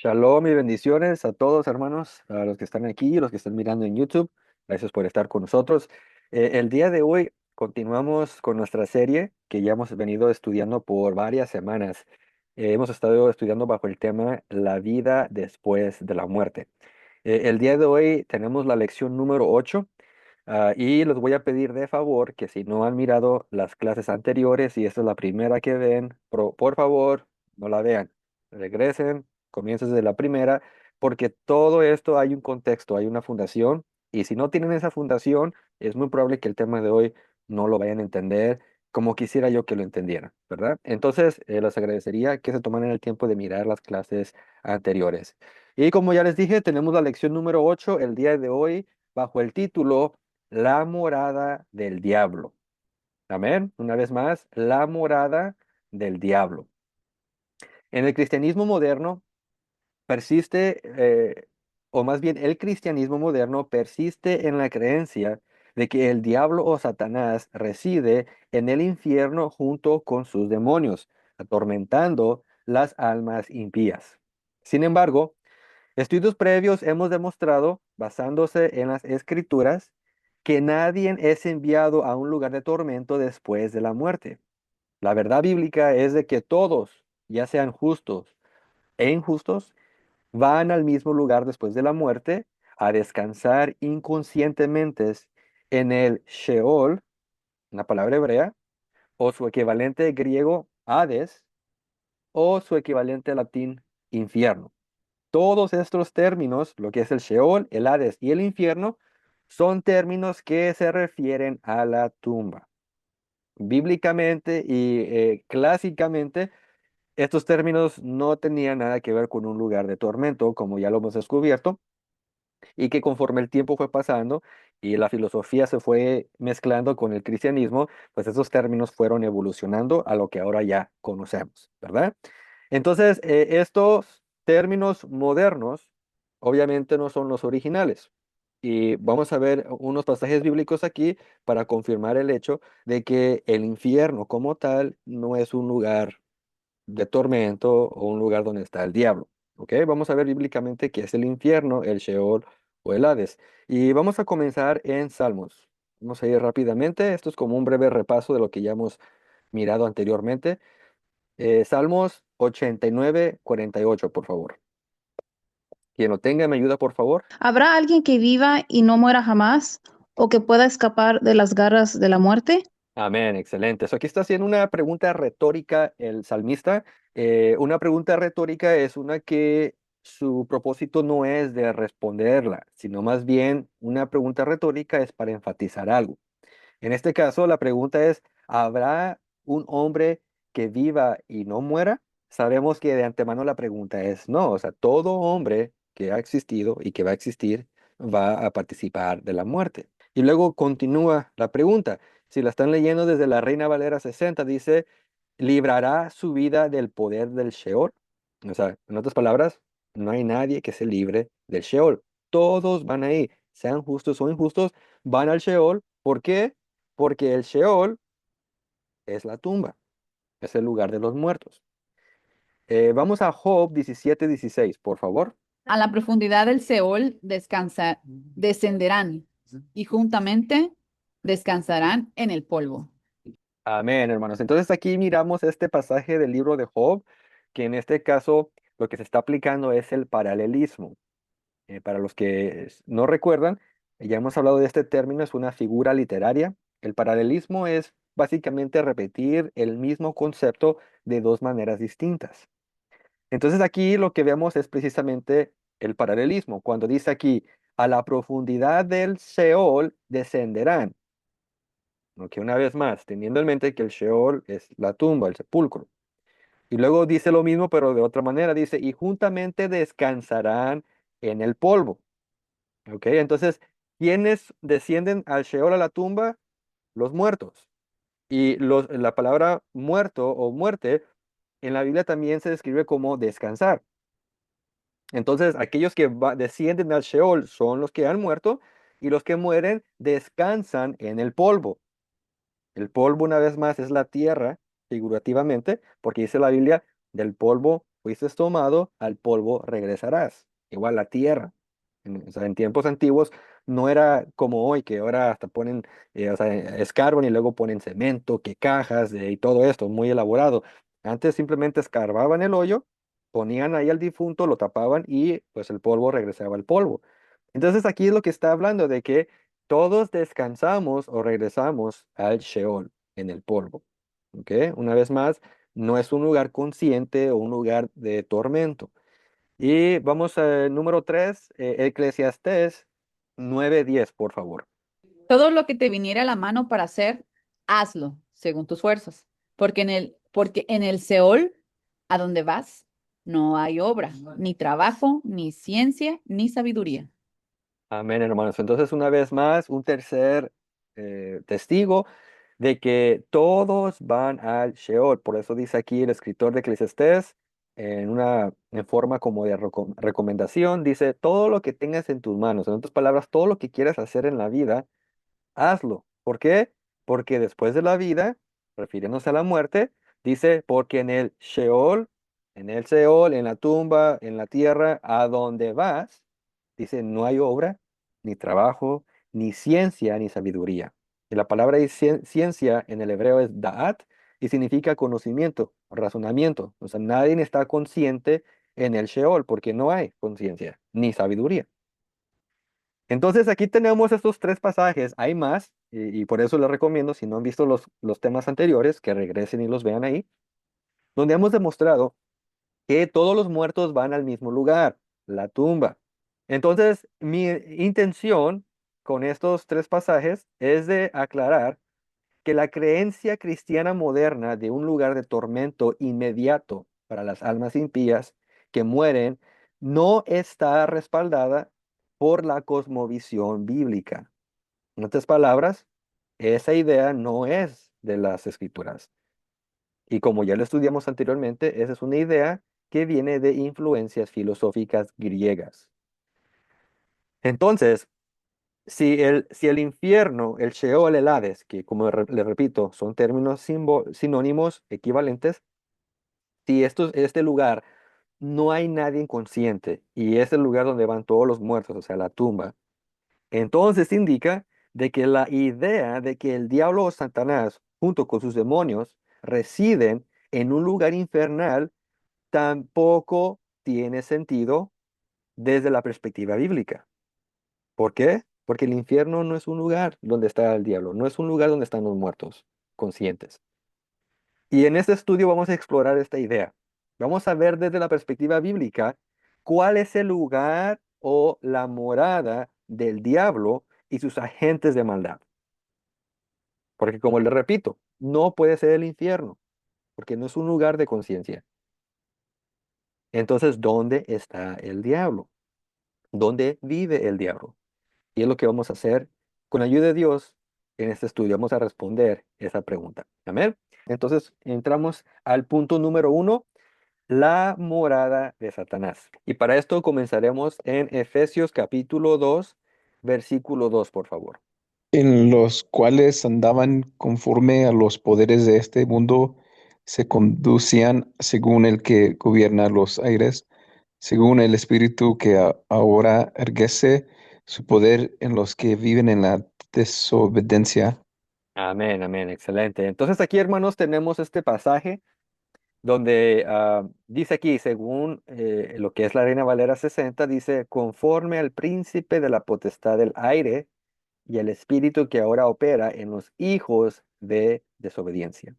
Shalom y bendiciones a todos, hermanos, a los que están aquí y los que están mirando en YouTube. Gracias por estar con nosotros. El día de hoy continuamos con nuestra serie que ya hemos venido estudiando por varias semanas. Hemos estado estudiando bajo el tema La vida después de la muerte. El día de hoy tenemos la lección número 8. Y les voy a pedir de favor que si no han mirado las clases anteriores y esta es la primera que ven, por favor, no la vean. Regresen, comiencen desde la primera, porque todo esto hay un contexto, hay una fundación, y si no tienen esa fundación, es muy probable que el tema de hoy no lo vayan a entender como quisiera yo que lo entendieran, ¿verdad? Entonces, les agradecería que se tomaran el tiempo de mirar las clases anteriores. Y como ya les dije, tenemos la lección número 8 el día de hoy bajo el título La morada del diablo. Amén. Una vez más, la morada del diablo. En el cristianismo moderno persiste, o más bien el cristianismo moderno persiste en la creencia de que el diablo o Satanás reside en el infierno junto con sus demonios, atormentando las almas impías. Sin embargo, estudios previos hemos demostrado, basándose en las escrituras, que nadie es enviado a un lugar de tormento después de la muerte. La verdad bíblica es de que todos, ya sean justos e injustos, van al mismo lugar después de la muerte a descansar inconscientemente en el Sheol, una palabra hebrea, o su equivalente griego Hades, o su equivalente latín infierno. Todos estos términos, lo que es el Sheol, el Hades y el infierno, son términos que se refieren a la tumba. Bíblicamente y clásicamente, estos términos no tenían nada que ver con un lugar de tormento, como ya lo hemos descubierto, y que conforme el tiempo fue pasando y la filosofía se fue mezclando con el cristianismo, pues esos términos fueron evolucionando a lo que ahora ya conocemos, ¿verdad? Entonces, estos términos modernos obviamente no son los originales. Y vamos a ver unos pasajes bíblicos aquí para confirmar el hecho de que el infierno como tal no es un lugar de tormento o un lugar donde está el diablo. ¿Ok? Vamos a ver bíblicamente qué es el infierno, el Sheol o el Hades. Y vamos a comenzar en Salmos. Vamos a ir rápidamente. Esto es como un breve repaso de lo que ya hemos mirado anteriormente. Salmos 89, 48, por favor. Quien lo tenga, me ayuda, por favor. ¿Habrá alguien que viva y no muera jamás o que pueda escapar de las garras de la muerte? Amén, excelente. So, aquí está haciendo una pregunta retórica el salmista. Una pregunta retórica es una que su propósito no es de responderla, sino más bien una pregunta retórica es para enfatizar algo. En este caso, la pregunta es, ¿habrá un hombre que viva y no muera? Sabemos que de antemano la pregunta es no, o sea, todo hombre que ha existido y que va a existir va a participar de la muerte. Y luego continúa la pregunta. Si la están leyendo desde la Reina Valera 60, dice, ¿librará su vida del poder del Sheol? O sea, en otras palabras, no hay nadie que se libre del Sheol. Todos van ahí, sean justos o injustos, van al Sheol. ¿Por qué? Porque el Sheol es la tumba, es el lugar de los muertos. Vamos a Job 17:16, por favor. A la profundidad del Seol descenderán y juntamente descansarán en el polvo. Amén, hermanos. Entonces aquí miramos este pasaje del libro de Job, que en este caso lo que se está aplicando es el paralelismo. Para los que no recuerdan, ya hemos hablado de este término, es una figura literaria. El paralelismo es básicamente repetir el mismo concepto de dos maneras distintas. Entonces aquí lo que vemos es precisamente el paralelismo. Cuando dice aquí, a la profundidad del Sheol descenderán. Que una vez más, teniendo en mente que el Sheol es la tumba, el sepulcro. Y luego dice lo mismo, pero de otra manera, dice, y juntamente descansarán en el polvo. ¿Ok? Entonces, ¿quiénes descienden al Sheol, a la tumba? Los muertos. Y la palabra muerto o muerte en la Biblia también se describe como descansar. Entonces, aquellos que descienden al Sheol son los que han muerto y los que mueren descansan en el polvo. El polvo, una vez más, es la tierra, figurativamente, porque dice la Biblia, del polvo fuiste tomado, al polvo regresarás. Igual la tierra. O sea, en tiempos antiguos no era como hoy, que ahora hasta ponen, o sea, escarban y luego ponen cemento, que cajas y todo esto, muy elaborado. Antes simplemente escarbaban el hoyo, ponían ahí al difunto, lo tapaban y pues el polvo regresaba al polvo. Entonces aquí es lo que está hablando de que todos descansamos o regresamos al Sheol, en el polvo. ¿Ok? Una vez más, no es un lugar consciente o un lugar de tormento. Y vamos al número 3, Eclesiastés 9:10, por favor. Todo lo que te viniera a la mano para hacer, hazlo según tus fuerzas, porque en el Seol, a donde vas, no hay obra, ni trabajo, ni ciencia, ni sabiduría. Amén, hermanos. Entonces, una vez más, un tercer testigo de que todos van al Sheol. Por eso dice aquí el escritor de Eclesiastés, en forma como de recomendación, dice, todo lo que tengas en tus manos, en otras palabras, todo lo que quieras hacer en la vida, hazlo. ¿Por qué? Porque después de la vida, refiriéndose a la muerte, dice, porque en el Sheol, en el Seol, en la tumba, en la tierra, a donde vas, dice, no hay obra, ni trabajo, ni ciencia, ni sabiduría. Y la palabra ciencia en el hebreo es da'at y significa conocimiento, razonamiento. O sea, nadie está consciente en el Sheol porque no hay conciencia, ni sabiduría. Entonces aquí tenemos estos tres pasajes, hay más, y por eso les recomiendo, si no han visto los temas anteriores, que regresen y los vean ahí, donde hemos demostrado que todos los muertos van al mismo lugar, la tumba. Entonces, mi intención con estos tres pasajes es de aclarar que la creencia cristiana moderna de un lugar de tormento inmediato para las almas impías que mueren no está respaldada por la cosmovisión bíblica. En otras palabras, esa idea no es de las escrituras. Y como ya lo estudiamos anteriormente, esa es una idea que viene de influencias filosóficas griegas. Entonces, si el infierno, el Sheol, el Hades, que como le repito, son términos sinónimos equivalentes, si este lugar no hay nadie inconsciente y es el lugar donde van todos los muertos, o sea, la tumba, entonces indica de que la idea de que el diablo o Satanás, junto con sus demonios, residen en un lugar infernal, tampoco tiene sentido desde la perspectiva bíblica. ¿Por qué? Porque el infierno no es un lugar donde está el diablo, no es un lugar donde están los muertos conscientes. Y en este estudio vamos a explorar esta idea. Vamos a ver desde la perspectiva bíblica cuál es el lugar o la morada del diablo y sus agentes de maldad. Porque como le repito, no puede ser el infierno, porque no es un lugar de conciencia. Entonces, ¿dónde está el diablo? ¿Dónde vive el diablo? Y es lo que vamos a hacer con la ayuda de Dios en este estudio. Vamos a responder esa pregunta. Amén. Entonces, entramos al punto número 1, la morada de Satanás. Y para esto comenzaremos en Efesios capítulo 2, versículo 2, por favor. En los cuales andaban conforme a los poderes de este mundo, se conducían según el que gobierna los aires, según el espíritu que ahora erguece su poder en los que viven en la desobediencia. Amén, amén, excelente. Entonces aquí, hermanos, tenemos este pasaje donde dice aquí, según lo que es la Reina Valera 60, dice, conforme al príncipe de la potestad del aire y el espíritu que ahora opera en los hijos de desobediencia.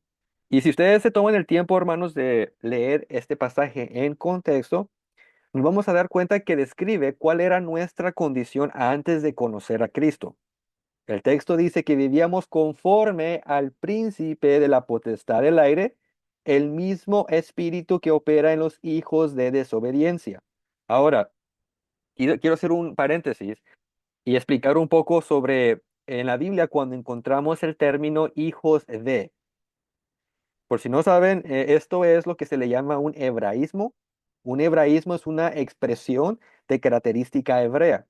Y si ustedes se toman el tiempo, hermanos, de leer este pasaje en contexto, nos vamos a dar cuenta que describe cuál era nuestra condición antes de conocer a Cristo. El texto dice que vivíamos conforme al príncipe de la potestad del aire, el mismo espíritu que opera en los hijos de desobediencia. Ahora, quiero hacer un paréntesis y explicar un poco sobre en la Biblia cuando encontramos el término hijos de. Por si no saben, esto es lo que se le llama un hebraísmo. Un hebraísmo es una expresión de característica hebrea.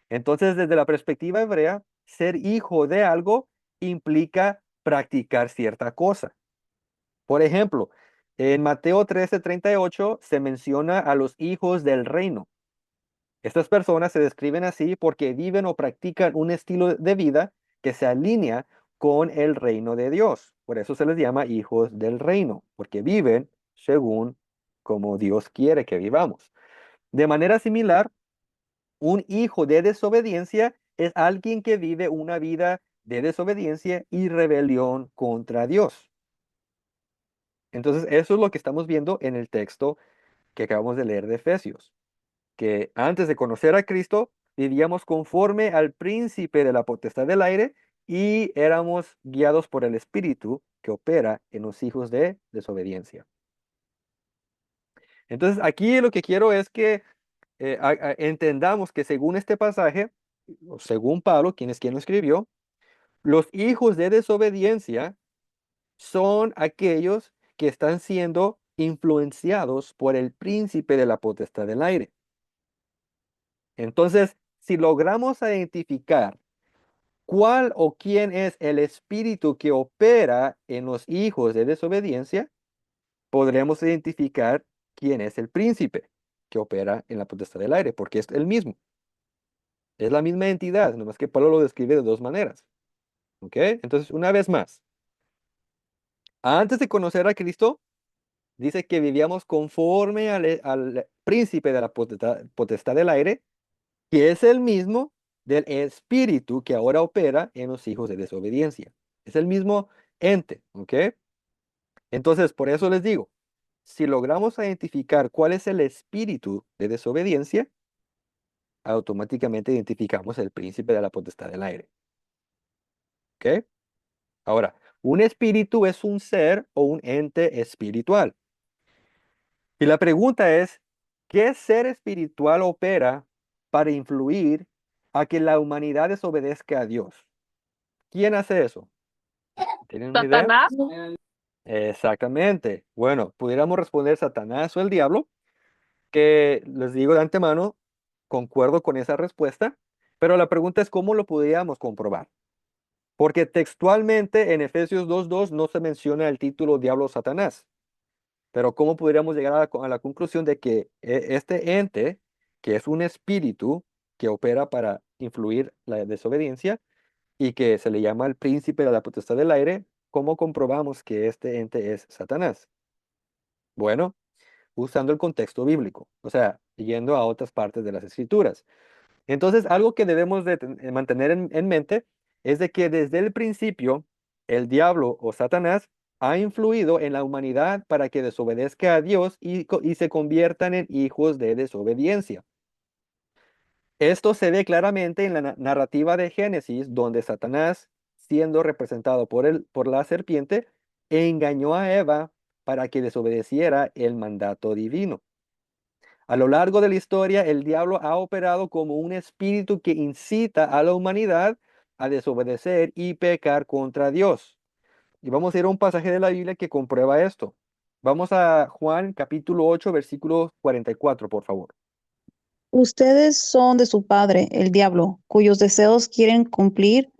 Entonces, desde la perspectiva hebrea, ser hijo de algo implica practicar cierta cosa. Por ejemplo, En Mateo 13:38 se menciona a los hijos del reino. Estas personas se describen así porque viven o practican un estilo de vida que se alinea con el reino de Dios. Por eso se les llama hijos del reino, porque viven según como Dios quiere que vivamos. De manera similar, un hijo de desobediencia es alguien que vive una vida de desobediencia y rebelión contra Dios. Entonces, eso es lo que estamos viendo en el texto que acabamos de leer de Efesios, que antes de conocer a Cristo, vivíamos conforme al príncipe de la potestad del aire y éramos guiados por el Espíritu que opera en los hijos de desobediencia. Entonces, aquí lo que quiero es que entendamos que según este pasaje, o según Pablo, quien lo escribió, los hijos de desobediencia son aquellos que están siendo influenciados por el príncipe de la potestad del aire. Entonces, si logramos identificar cuál o quién es el espíritu que opera en los hijos de desobediencia, podremos identificar quién es el príncipe que opera en la potestad del aire, porque es el mismo. Es la misma entidad, nomás que Pablo lo describe de dos maneras. ¿Ok? Entonces, una vez más, antes de conocer a Cristo, dice que vivíamos conforme al príncipe de la potestad del aire, que es el mismo del espíritu que ahora opera en los hijos de desobediencia. Es el mismo ente, ¿ok? Entonces, por eso les digo, si logramos identificar cuál es el espíritu de desobediencia, automáticamente identificamos el príncipe de la potestad del aire, ¿ok? Ahora, un espíritu es un ser o un ente espiritual. Y la pregunta es, ¿qué ser espiritual opera para influir a que la humanidad desobedezca a Dios? ¿Quién hace eso? ¿Tienen una idea? Satanás. Exactamente. Bueno, pudiéramos responder Satanás o el diablo, que les digo de antemano, concuerdo con esa respuesta, pero la pregunta es cómo lo podríamos comprobar. Porque textualmente en Efesios 2:2 no se menciona el título diablo o Satanás. Pero ¿cómo podríamos llegar a la conclusión de que este ente, que es un espíritu que opera para influir la desobediencia y que se le llama el príncipe de la potestad del aire, cómo comprobamos que este ente es Satanás? Bueno, usando el contexto bíblico, o sea, yendo a otras partes de las escrituras. Entonces, algo que debemos de mantener en mente es de que desde el principio el diablo o Satanás ha influido en la humanidad para que desobedezca a Dios y se conviertan en hijos de desobediencia. Esto se ve claramente en la narrativa de Génesis, donde Satanás, siendo representado por la serpiente, engañó a Eva para que desobedeciera el mandato divino. A lo largo de la historia, el diablo ha operado como un espíritu que incita a la humanidad a desobedecer y pecar contra Dios. Y vamos a ir a un pasaje de la Biblia que comprueba esto. Vamos a Juan capítulo 8, versículo 44, por favor. Ustedes son de su padre, el diablo, cuyos deseos quieren cumplir.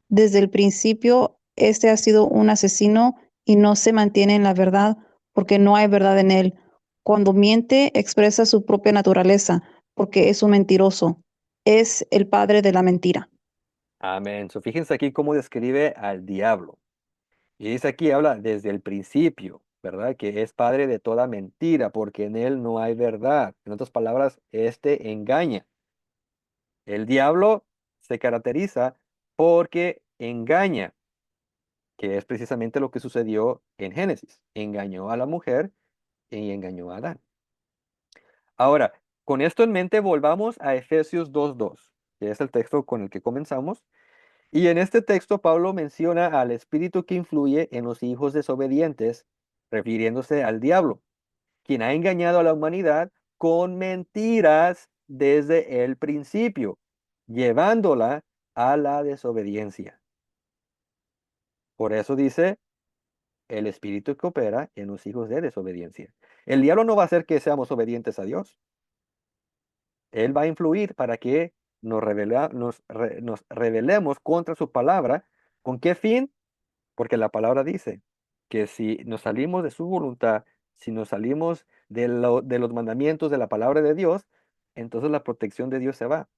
Desde el principio, este ha sido un asesino y no se mantiene en la verdad, porque no hay verdad en él. Cuando miente, expresa su propia naturaleza, porque es un mentiroso. Es el padre de la mentira. Amén. So, fíjense aquí cómo describe al diablo. Y dice aquí, habla desde el principio, ¿verdad? Que es padre de toda mentira, porque en él no hay verdad. En otras palabras, este engaña. El diablo se caracteriza porque engaña, que es precisamente lo que sucedió en Génesis. Engañó a la mujer y engañó a Adán. Ahora, con esto en mente, volvamos a Efesios 2:2, que es el texto con el que comenzamos. Y en este texto, Pablo menciona al espíritu que influye en los hijos desobedientes, refiriéndose al diablo, quien ha engañado a la humanidad con mentiras desde el principio, llevándola a la desobediencia. Por eso dice el espíritu que opera en los hijos de desobediencia. El diablo no va a hacer que seamos obedientes a Dios. Él va a influir para que nos rebelemos contra su palabra. ¿Con qué fin? Porque la palabra dice que si nos salimos de su voluntad si nos salimos de los mandamientos de la palabra de Dios, entonces la protección de Dios se va.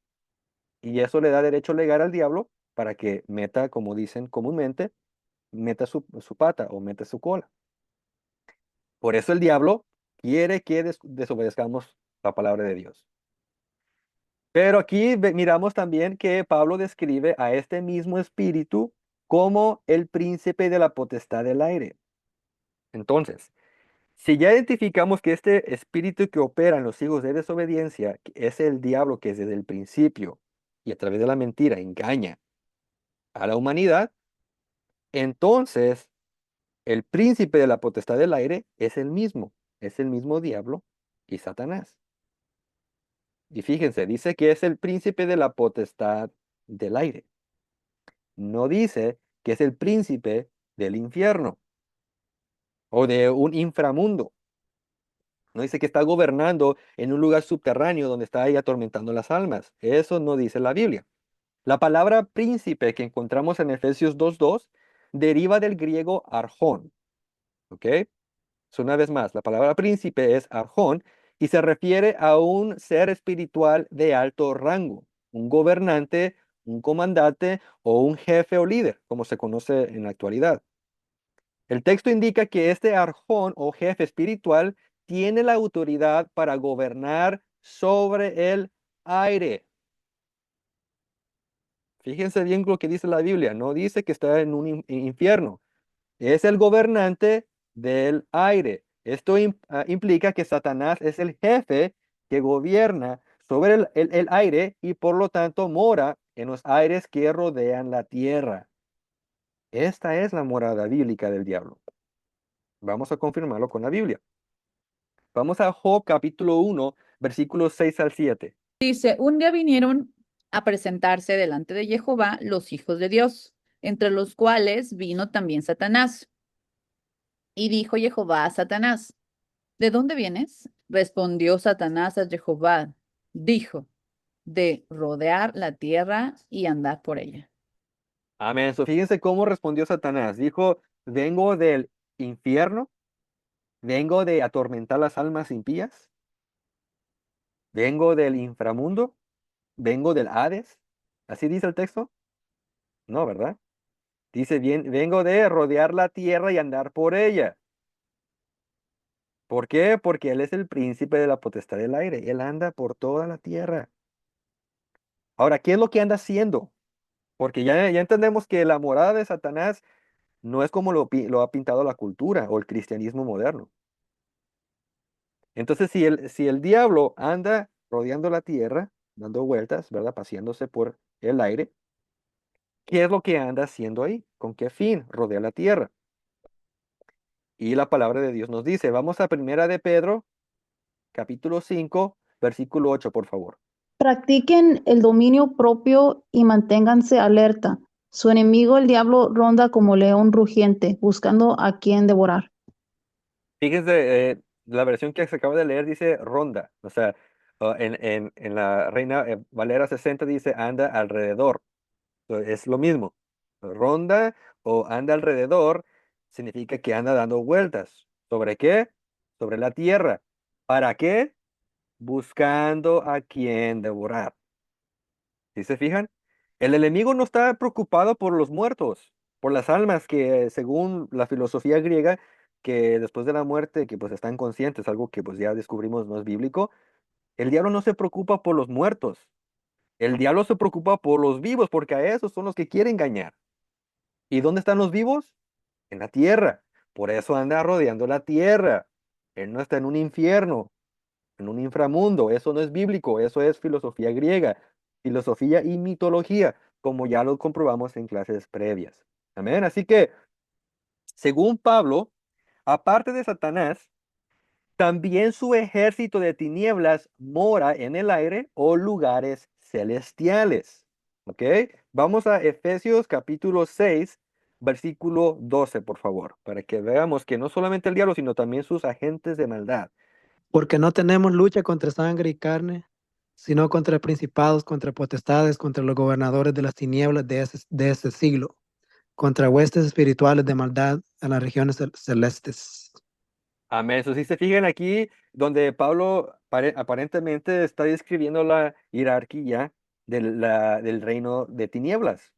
Y eso le da derecho legal al diablo para que meta, como dicen comúnmente, meta su pata o meta su cola. Por eso el diablo quiere que desobedezcamos la palabra de Dios. Pero aquí miramos también que Pablo describe a este mismo espíritu como el príncipe de la potestad del aire. Entonces, si ya identificamos que este espíritu que opera en los hijos de desobediencia que es el diablo que desde el principio y a través de la mentira engaña a la humanidad, entonces el príncipe de la potestad del aire es el mismo diablo y Satanás. Y fíjense, dice que es el príncipe de la potestad del aire. No dice que es el príncipe del infierno o de un inframundo. No dice que está gobernando en un lugar subterráneo donde está ahí atormentando las almas. Eso no dice la Biblia. La palabra príncipe que encontramos en Efesios 2:2 deriva del griego arjón. ¿Ok? Una vez más, la palabra príncipe es arjón y se refiere a un ser espiritual de alto rango, un gobernante, un comandante o un jefe o líder, como se conoce en la actualidad. El texto indica que este arjón o jefe espiritual tiene la autoridad para gobernar sobre el aire. Fíjense bien lo que dice la Biblia, no dice que está en un infierno, es el gobernante del aire. Esto implica que Satanás es el jefe que gobierna sobre el aire y por lo tanto mora en los aires que rodean la tierra. Esta es la morada bíblica del diablo. Vamos a confirmarlo con la Biblia. Vamos a Job capítulo 1, versículos 6 al 7. Dice, un día vinieron a presentarse delante de Jehová los hijos de Dios, entre los cuales vino también Satanás. Y dijo Jehová a Satanás, ¿de dónde vienes? Respondió Satanás a Jehová, dijo, de rodear la tierra y andar por ella. Amén. Fíjense cómo respondió Satanás. Dijo, vengo del infierno, vengo de atormentar las almas impías, vengo del inframundo, vengo del Hades. ¿Así dice el texto? No, ¿verdad? Dice, bien, vengo de rodear la tierra y andar por ella. ¿Por qué? Porque Él es el príncipe de la potestad del aire. Él anda por toda la tierra. Ahora, ¿qué es lo que anda haciendo? Porque ya entendemos que la morada de Satanás no es como lo ha pintado la cultura o el cristianismo moderno. Entonces, si el diablo anda rodeando la tierra, dando vueltas, ¿verdad? Paseándose por el aire, ¿qué es lo que anda haciendo ahí? ¿Con qué fin rodea la tierra? Y la palabra de Dios nos dice, vamos a Primera de Pedro, capítulo 5, versículo 8, por favor. Practiquen el dominio propio y manténganse alerta. Su enemigo, el diablo, ronda como león rugiente, buscando a quien devorar. Fíjense, la versión que se acaba de leer dice ronda, o sea, en la Reina Valera 60 dice anda alrededor. Es lo mismo. Ronda o anda alrededor significa que anda dando vueltas. ¿Sobre qué? Sobre la tierra. ¿Para qué? Buscando a quien devorar. ¿Sí se fijan? El enemigo no está preocupado por los muertos, por las almas que según la filosofía griega, que después de la muerte, que pues están conscientes, algo que pues ya descubrimos no es bíblico, el diablo no se preocupa por los muertos. El diablo se preocupa por los vivos, porque a esos son los que quiere engañar. ¿Y dónde están los vivos? En la tierra. Por eso anda rodeando la tierra. Él no está en un infierno, en un inframundo. Eso no es bíblico, eso es filosofía griega, filosofía y mitología, como ya lo comprobamos en clases previas. Amén. Así que, según Pablo, aparte de Satanás, también su ejército de tinieblas mora en el aire o lugares celestiales. ¿Ok? Vamos a Efesios capítulo 6, versículo 12, por favor, para que veamos que no solamente el diablo, sino también sus agentes de maldad. Porque no tenemos lucha contra sangre y carne, sino contra principados, contra potestades, contra los gobernadores de las tinieblas de ese siglo, contra huestes espirituales de maldad en las regiones celestes. Amén. Eso sí se fijan aquí donde Pablo aparentemente está describiendo la jerarquía del reino de tinieblas.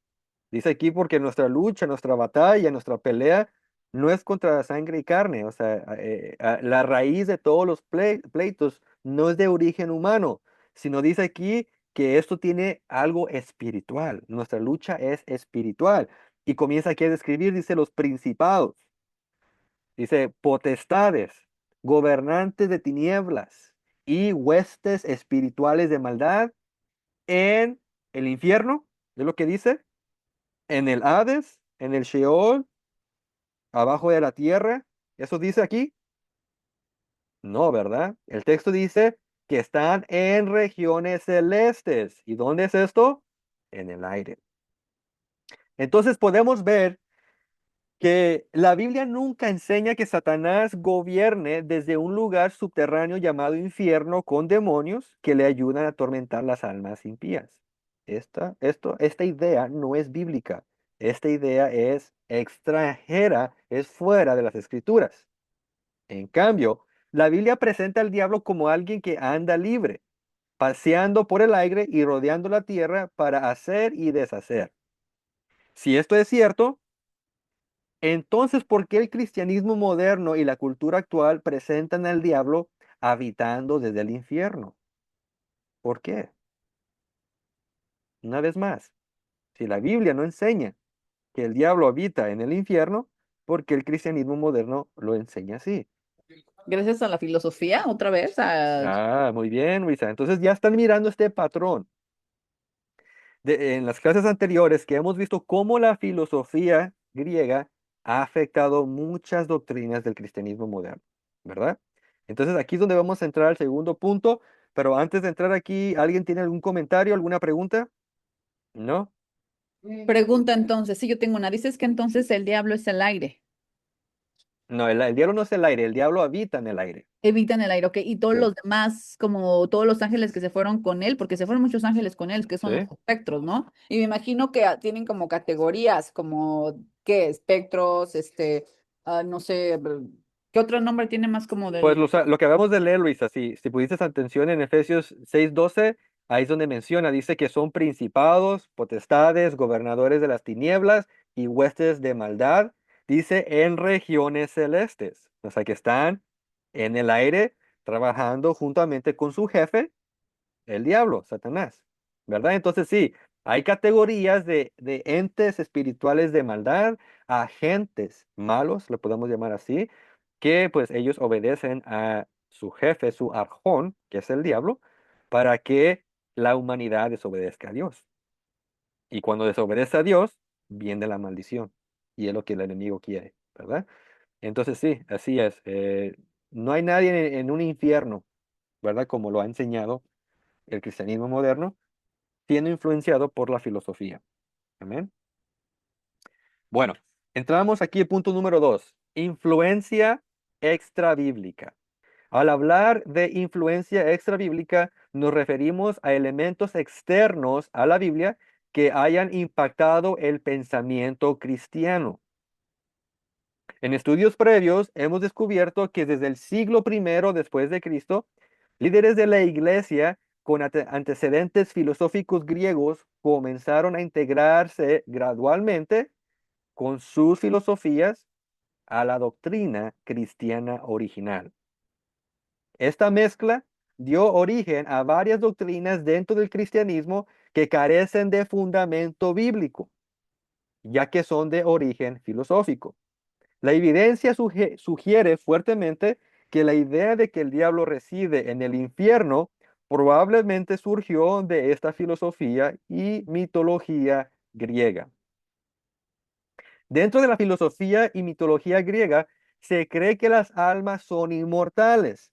Dice aquí porque nuestra lucha, nuestra batalla, nuestra pelea no es contra sangre y carne. O sea, la raíz de todos los pleitos no es de origen humano, sino dice aquí que esto tiene algo espiritual. Nuestra lucha es espiritual. Y comienza aquí a describir, dice, los principados. Dice, potestades, gobernantes de tinieblas y huestes espirituales de maldad en el infierno, es lo que dice, en el Hades, en el Sheol, abajo de la tierra. ¿Eso dice aquí? No, ¿verdad? El texto dice que están en regiones celestes. ¿Y dónde es esto? En el aire. Entonces podemos ver que la Biblia nunca enseña que Satanás gobierne desde un lugar subterráneo llamado infierno con demonios que le ayudan a atormentar las almas impías. Esta idea no es bíblica. Esta idea es extranjera, es fuera de las escrituras. En cambio, la Biblia presenta al diablo como alguien que anda libre, paseando por el aire y rodeando la tierra para hacer y deshacer. Si esto es cierto, entonces, ¿por qué el cristianismo moderno y la cultura actual presentan al diablo habitando desde el infierno? ¿Por qué? Una vez más, si la Biblia no enseña que el diablo habita en el infierno, ¿por qué el cristianismo moderno lo enseña así? Gracias a la filosofía, otra vez, Muy bien, Luisa. Entonces ya están mirando este patrón. En las clases anteriores que hemos visto cómo la filosofía griega ha afectado muchas doctrinas del cristianismo moderno, ¿verdad? Entonces aquí es donde vamos a entrar al segundo punto, pero antes de entrar aquí, ¿alguien tiene algún comentario, alguna pregunta? ¿No? pregunta entonces, sí, yo tengo una, dices que entonces el diablo es el aire, No, el diablo no es el aire, el diablo habita en el aire. evitan el aire, ok, y todos Sí. los demás, como todos los ángeles que se fueron con él, porque se fueron muchos ángeles con él, que son los Sí. espectros, ¿no? Y me imagino que tienen como categorías, como, ¿qué? Espectros, no sé, ¿qué otro nombre tiene más como Pues del... lo que acabamos de leer, Luisa, si pudiste atención en Efesios 6:12, ahí es donde menciona, dice que son principados, potestades, gobernadores de las tinieblas y huestes de maldad, dice en regiones celestes, o sea que están en el aire trabajando juntamente con su jefe, el diablo, Satanás, ¿verdad? Entonces sí, hay categorías de entes espirituales de maldad, agentes malos, le podemos llamar así, que pues ellos obedecen a su jefe, su arjón, que es el diablo, para que la humanidad desobedezca a Dios. Y cuando desobedece a Dios, viene la maldición. Y es lo que el enemigo quiere, ¿verdad? Entonces sí, así es. No hay nadie en un infierno, ¿verdad? Como lo ha enseñado el cristianismo moderno, siendo influenciado por la filosofía. Amén. Bueno, entramos aquí al punto número 2, influencia extrabíblica. Al hablar de influencia extrabíblica, nos referimos a elementos externos a la Biblia que hayan impactado el pensamiento cristiano. En estudios previos hemos descubierto que desde el siglo primero después de Cristo, líderes de la iglesia con antecedentes filosóficos griegos comenzaron a integrarse gradualmente con sus filosofías a la doctrina cristiana original. Esta mezcla dio origen a varias doctrinas dentro del cristianismo que carecen de fundamento bíblico, ya que son de origen filosófico. La evidencia sugiere fuertemente que la idea de que el diablo reside en el infierno probablemente surgió de esta filosofía y mitología griega. Dentro de la filosofía y mitología griega, se cree que las almas son inmortales.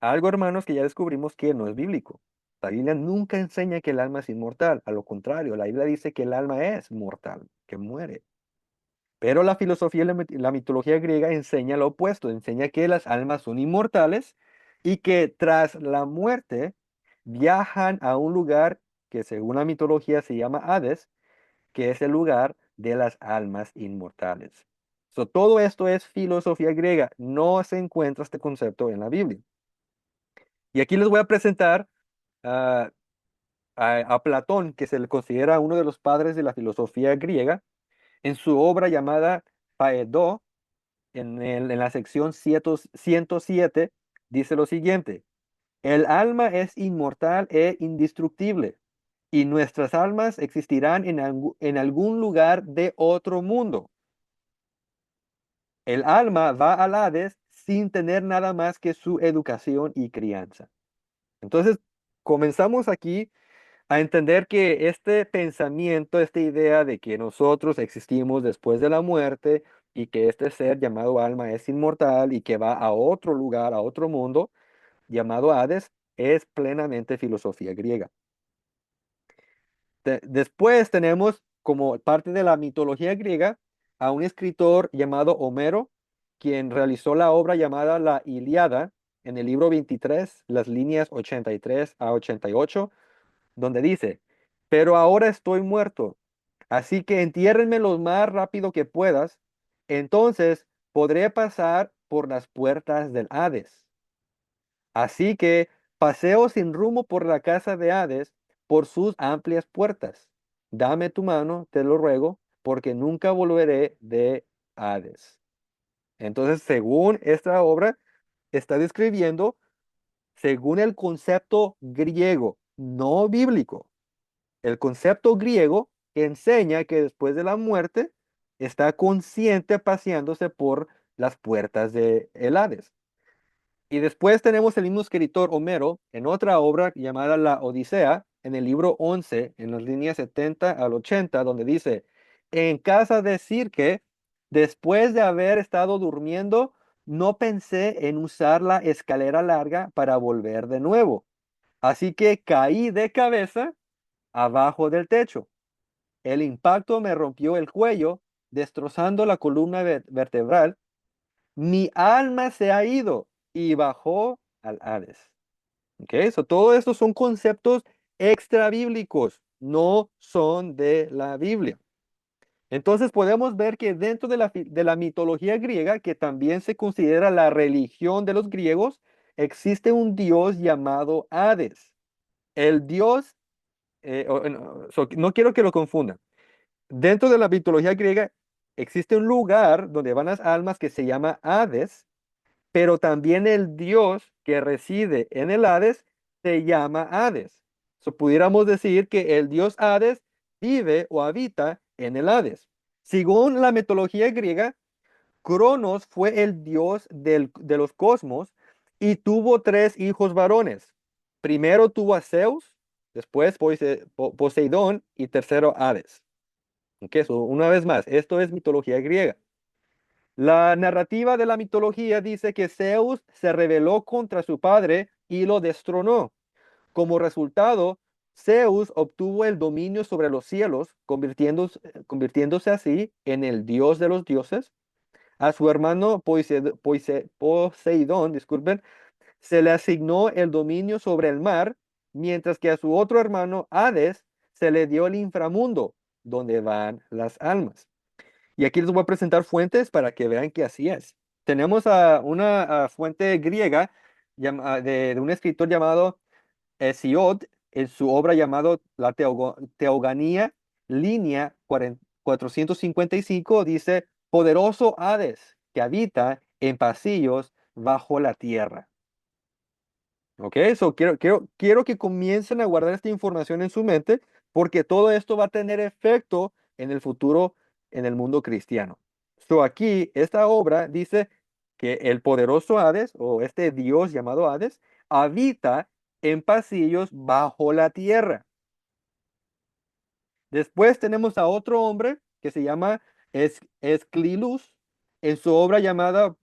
Algo, hermanos, que ya descubrimos que no es bíblico. La Biblia nunca enseña que el alma es inmortal. A lo contrario, la Biblia dice que el alma es mortal, que muere. Pero la filosofía y la mitología griega enseña lo opuesto, enseña que las almas son inmortales y que tras la muerte viajan a un lugar que según la mitología se llama Hades, que es el lugar de las almas inmortales. So, todo esto es filosofía griega. No se encuentra este concepto en la Biblia. Y aquí les voy a presentar ah, a Platón, que se le considera uno de los padres de la filosofía griega, en su obra llamada Phaedo, en la sección 107, dice lo siguiente: el alma es inmortal e indestructible, y nuestras almas existirán en algún lugar de otro mundo. El alma va al Hades sin tener nada más que su educación y crianza. Entonces, comenzamos aquí a entender que este pensamiento, esta idea de que nosotros existimos después de la muerte y que este ser llamado alma es inmortal y que va a otro lugar, a otro mundo llamado Hades, es plenamente filosofía griega. Después tenemos como parte de la mitología griega a un escritor llamado Homero, quien realizó la obra llamada La Ilíada en el libro 23, las líneas 83 a 88, donde dice: pero ahora estoy muerto, así que entiérrenme lo más rápido que puedas, entonces podré pasar por las puertas del Hades. Así que paseo sin rumbo por la casa de Hades, por sus amplias puertas. Dame tu mano, te lo ruego, porque nunca volveré de Hades. Entonces, según esta obra, está describiendo según el concepto griego, no bíblico. El concepto griego que enseña que después de la muerte está consciente paseándose por las puertas de el Hades. Y después tenemos el mismo escritor Homero en otra obra llamada La Odisea, en el libro 11, en las líneas 70 al 80, donde dice: en casa de Circe, después de haber estado durmiendo, no pensé en usar la escalera larga para volver de nuevo. Así que caí de cabeza abajo del techo. El impacto me rompió el cuello, destrozando la columna vertebral. Mi alma se ha ido y bajó al Hades. ¿Ok? So, todo esto son conceptos extra bíblicos, no son de la Biblia. Entonces podemos ver que dentro de la mitología griega, que también se considera la religión de los griegos, existe un dios llamado Hades. El dios, no quiero que lo confundan. Dentro de la mitología griega existe un lugar donde van las almas que se llama Hades, pero también el dios que reside en el Hades se llama Hades. Pudiéramos decir que el dios Hades vive o habita en el Hades. Según la mitología griega, Cronos fue el dios de los cosmos y tuvo tres hijos varones. Primero tuvo a Zeus, después Poseidón y tercero Hades. Una vez más, esto es mitología griega. La narrativa de la mitología dice que Zeus se rebeló contra su padre y lo destronó. Como resultado, Zeus obtuvo el dominio sobre los cielos, convirtiéndose así en el dios de los dioses. A su hermano Poseidón, disculpen, se le asignó el dominio sobre el mar, mientras que a su otro hermano Hades se le dio el inframundo, donde van las almas. Y aquí les voy a presentar fuentes para que vean que así es. Tenemos una fuente griega de un escritor llamado Hesiod, en su obra llamado La Teogonía, línea 455, dice: poderoso Hades, que habita en pasillos bajo la tierra. Ok, quiero que comiencen a guardar esta información en su mente, porque todo esto va a tener efecto en el futuro en el mundo cristiano. Aquí, esta obra dice que el poderoso Hades, o este dios llamado Hades, habita en pasillos bajo la tierra. Después tenemos a otro hombre que se llama Esclilus, en su obra llamada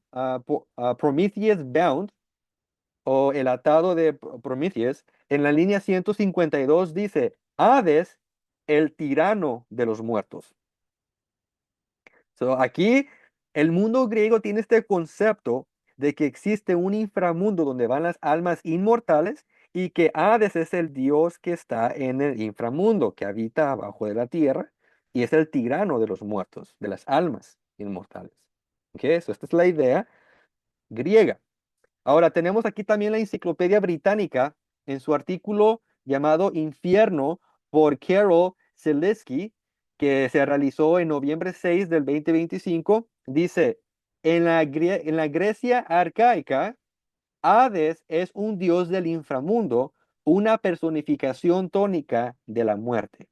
Prometheus Bound, o El atado de Prometheus, en la línea 152 dice: Hades, el tirano de los muertos. Aquí el mundo griego tiene este concepto de que existe un inframundo donde van las almas inmortales y que Hades es el dios que está en el inframundo, que habita abajo de la tierra y es el tirano de los muertos, de las almas inmortales. ¿Ok? Esta es la idea griega. Ahora tenemos aquí también la Enciclopedia Británica en su artículo llamado Infierno por Carol Selinsky, que se realizó en noviembre 6 del 2025. Dice, en la Grecia arcaica, Hades es un dios del inframundo, una personificación tónica de la muerte.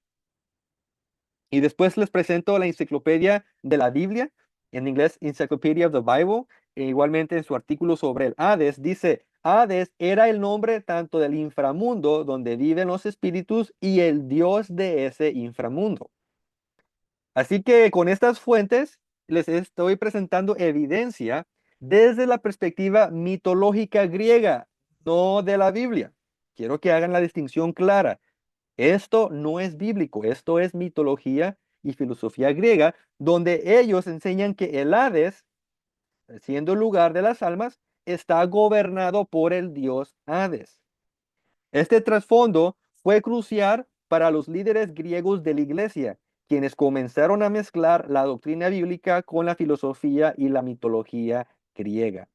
Y después les presento la enciclopedia de la Biblia, en inglés Encyclopedia of the Bible, e igualmente en su artículo sobre el Hades, dice, Hades era el nombre tanto del inframundo donde viven los espíritus y el dios de ese inframundo. Así que con estas fuentes les estoy presentando evidencia desde la perspectiva mitológica griega, no de la Biblia. Quiero que hagan la distinción clara. Esto no es bíblico, esto es mitología y filosofía griega, donde ellos enseñan que el Hades, siendo el lugar de las almas, está gobernado por el dios Hades. Este trasfondo fue crucial para los líderes griegos de la iglesia, quienes comenzaron a mezclar la doctrina bíblica con la filosofía y la mitología griega.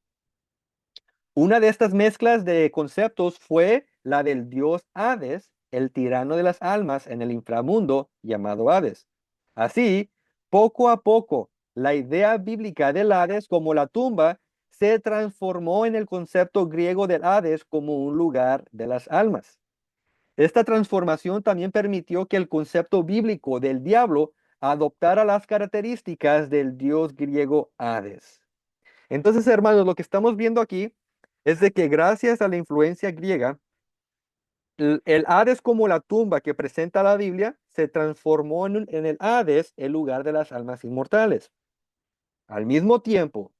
Una de estas mezclas de conceptos fue la del dios Hades, el tirano de las almas en el inframundo llamado Hades. Así, poco a poco, la idea bíblica del Hades como la tumba se transformó en el concepto griego del Hades como un lugar de las almas. Esta transformación también permitió que el concepto bíblico del diablo adoptara las características del dios griego Hades. Entonces, hermanos, lo que estamos viendo aquí es de que gracias a la influencia griega, el Hades como la tumba que presenta la Biblia se transformó en el Hades, el lugar de las almas inmortales. Al mismo tiempo,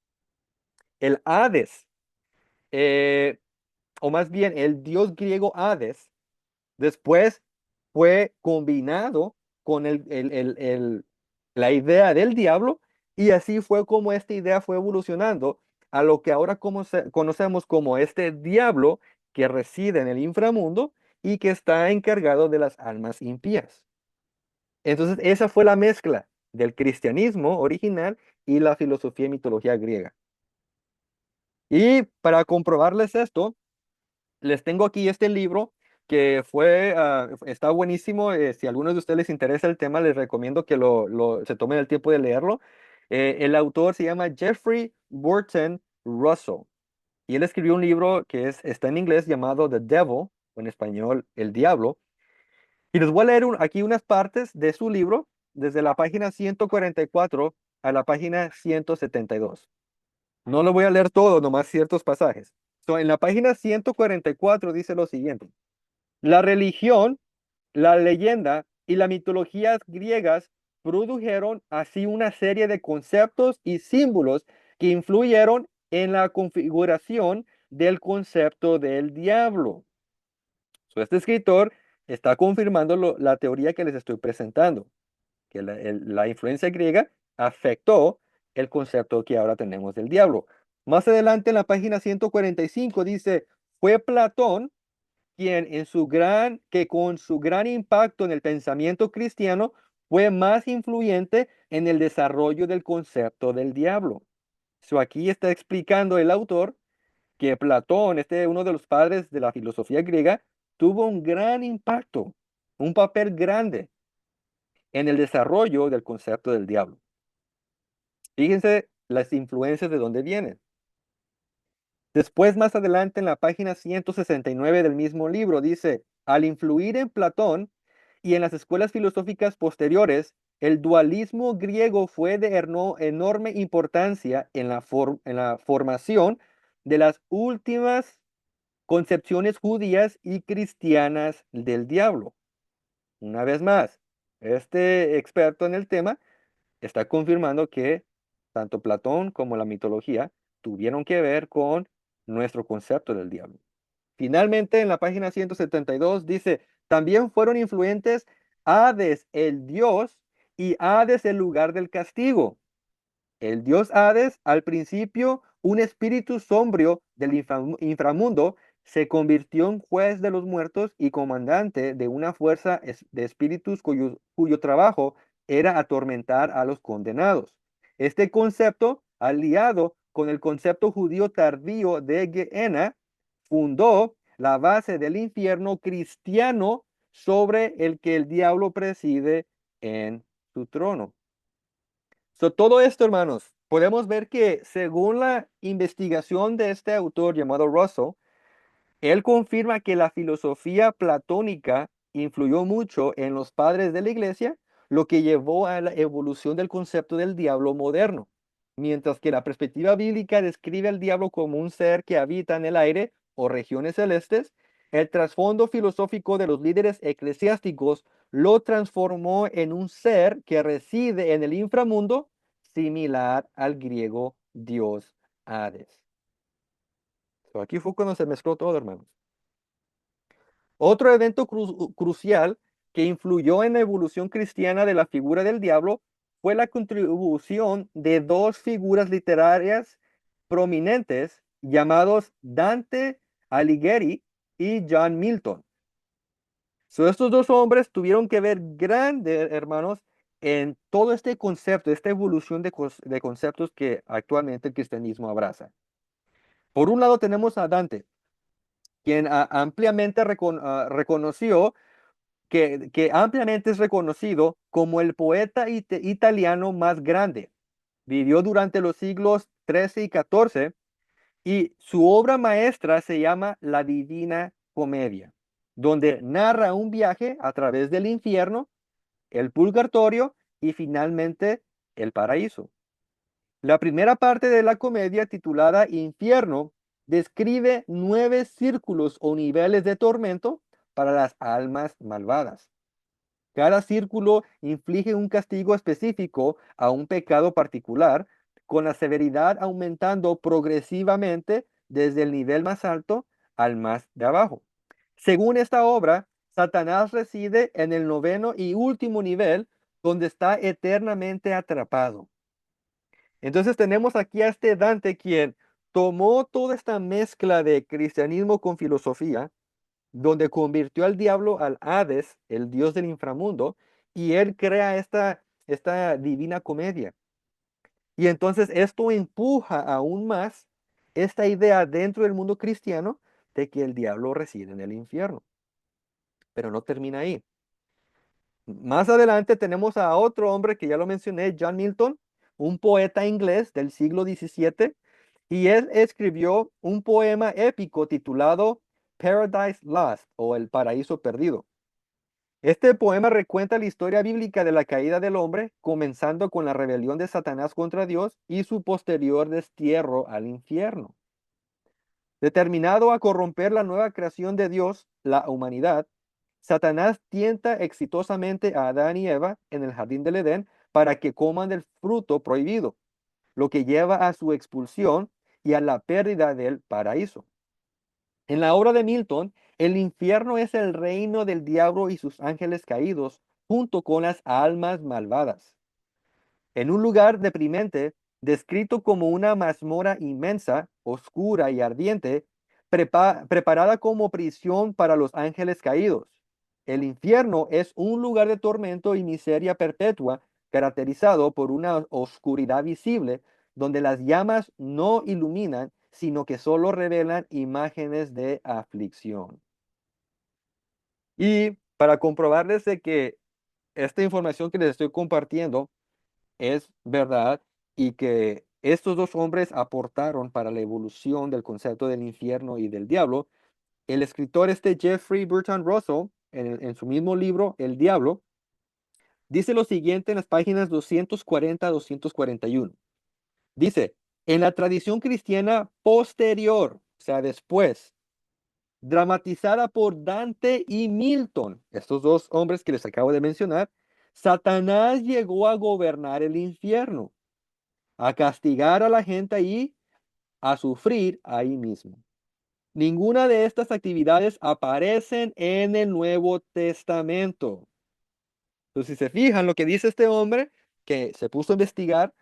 el Hades, eh, o más bien el dios griego Hades, después fue combinado con la idea del diablo y así fue como esta idea fue evolucionando a lo que ahora conocemos como este diablo que reside en el inframundo y que está encargado de las almas impías. Entonces, esa fue la mezcla del cristianismo original y la filosofía y mitología griega. Y para comprobarles esto, les tengo aquí este libro que está buenísimo. Si a algunos de ustedes les interesa el tema, les recomiendo que se tomen el tiempo de leerlo. El autor se llama Jeffrey Burton Russell y él escribió un libro que está en inglés llamado The Devil, o en español, El Diablo. Y les voy a leer aquí unas partes de su libro, desde la página 144 a la página 172. No lo voy a leer todo, nomás ciertos pasajes. En la página 144 dice lo siguiente. La religión, la leyenda y las mitologías griegas produjeron así una serie de conceptos y símbolos que influyeron en la configuración del concepto del diablo. Este escritor está confirmando la teoría que les estoy presentando, que la influencia griega afectó el concepto que ahora tenemos del diablo. Más adelante en la página 145 dice, fue Platón quien que con su gran impacto en el pensamiento cristiano fue más influyente en el desarrollo del concepto del diablo. Aquí está explicando el autor que Platón, uno de los padres de la filosofía griega, tuvo un gran impacto, un papel grande en el desarrollo del concepto del diablo. Fíjense las influencias de dónde vienen. Después, más adelante, en la página 169 del mismo libro, dice, al influir en Platón y en las escuelas filosóficas posteriores, el dualismo griego fue de enorme importancia en la formación de las últimas concepciones judías y cristianas del diablo. Una vez más, este experto en el tema está confirmando que tanto Platón como la mitología tuvieron que ver con nuestro concepto del diablo. Finalmente, en la página 172 dice, también fueron influentes Hades, el dios, y Hades, el lugar del castigo. El dios Hades, al principio un espíritu sombrío del inframundo, se convirtió en juez de los muertos y comandante de una fuerza de espíritus cuyo trabajo era atormentar a los condenados. Este concepto aliado con el concepto judío tardío de Gehenna, fundó la base del infierno cristiano sobre el que el diablo preside en su trono. Todo esto, hermanos, podemos ver que según la investigación de este autor llamado Russell, él confirma que la filosofía platónica influyó mucho en los padres de la iglesia, lo que llevó a la evolución del concepto del diablo moderno. Mientras que la perspectiva bíblica describe al diablo como un ser que habita en el aire o regiones celestes, el trasfondo filosófico de los líderes eclesiásticos lo transformó en un ser que reside en el inframundo, similar al griego dios Hades. Aquí fue cuando se mezcló todo, hermanos. Otro evento crucial que influyó en la evolución cristiana de la figura del diablo fue la contribución de dos figuras literarias prominentes llamados Dante Alighieri y John Milton. Estos dos hombres tuvieron que ver grande, hermanos, en todo este concepto, esta evolución de conceptos que actualmente el cristianismo abraza. Por un lado tenemos a Dante, quien ampliamente reconoció que ampliamente es reconocido como el poeta italiano más grande. Vivió durante los siglos XIII y XIV y su obra maestra se llama La Divina Comedia, donde narra un viaje a través del infierno, el purgatorio y finalmente el paraíso. La primera parte de la comedia, titulada Infierno, describe 9 círculos o niveles de tormento para las almas malvadas. Cada círculo inflige un castigo específico a un pecado particular, con la severidad aumentando progresivamente desde el nivel más alto al más de abajo. Según esta obra, Satanás reside en el 9º y último nivel, donde está eternamente atrapado. Entonces tenemos aquí a este Dante quien tomó toda esta mezcla de cristianismo con filosofía, donde convirtió al diablo al Hades, el dios del inframundo, y él crea esta divina comedia. Y entonces esto empuja aún más esta idea dentro del mundo cristiano de que el diablo reside en el infierno. Pero no termina ahí. Más adelante tenemos a otro hombre que ya lo mencioné, John Milton, un poeta inglés del siglo XVII, y él escribió un poema épico titulado Paradise Lost o El Paraíso Perdido. Este poema recuenta la historia bíblica de la caída del hombre, comenzando con la rebelión de Satanás contra Dios y su posterior destierro al infierno. Determinado a corromper la nueva creación de Dios, la humanidad, Satanás tienta exitosamente a Adán y Eva en el jardín del Edén para que coman del fruto prohibido, lo que lleva a su expulsión y a la pérdida del paraíso. En la obra de Milton, el infierno es el reino del diablo y sus ángeles caídos, junto con las almas malvadas. En un lugar deprimente, descrito como una mazmorra inmensa, oscura y ardiente, preparada como prisión para los ángeles caídos. El infierno es un lugar de tormento y miseria perpetua, caracterizado por una oscuridad visible, donde las llamas no iluminan, sino que solo revelan imágenes de aflicción. Y para comprobarles de que esta información que les estoy compartiendo es verdad y que estos dos hombres aportaron para la evolución del concepto del infierno y del diablo, el escritor Jeffrey Burton Russell, en su mismo libro, El Diablo, dice lo siguiente en las páginas 240 a 241. Dice, en la tradición cristiana posterior, o sea, después, dramatizada por Dante y Milton, estos dos hombres que les acabo de mencionar, Satanás llegó a gobernar el infierno, a castigar a la gente ahí, a sufrir ahí mismo. Ninguna de estas actividades aparecen en el Nuevo Testamento. Entonces, si se fijan lo que dice este hombre, que se puso a investigar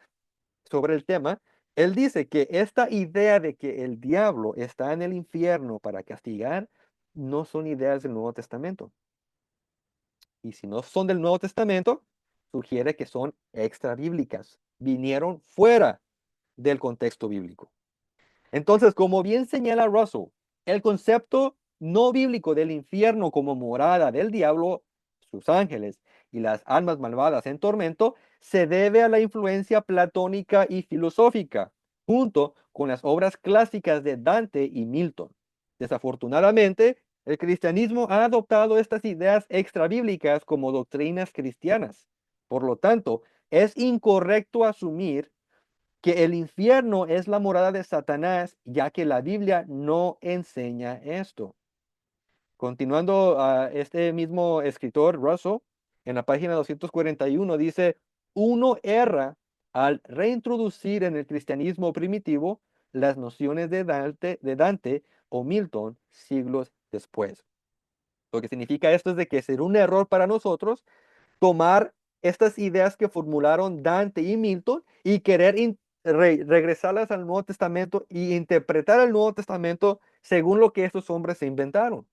sobre el tema, él dice que esta idea de que el diablo está en el infierno para castigar, no son ideas del Nuevo Testamento. Y si no son del Nuevo Testamento, sugiere que son extra bíblicas. Vinieron fuera del contexto bíblico. Entonces, como bien señala Russell, el concepto no bíblico del infierno como morada del diablo, sus ángeles y las almas malvadas en tormento se debe a la influencia platónica y filosófica, junto con las obras clásicas de Dante y Milton. Desafortunadamente, el cristianismo ha adoptado estas ideas extrabíblicas como doctrinas cristianas. Por lo tanto, es incorrecto asumir que el infierno es la morada de Satanás, ya que la Biblia no enseña esto. Continuando, este mismo escritor, Russell, en la página 241 dice, uno erra al reintroducir en el cristianismo primitivo las nociones de Dante o Milton siglos después. Lo que significa esto es de que será un error para nosotros tomar estas ideas que formularon Dante y Milton y querer regresarlas al Nuevo Testamento y interpretar el Nuevo Testamento según lo que estos hombres se inventaron.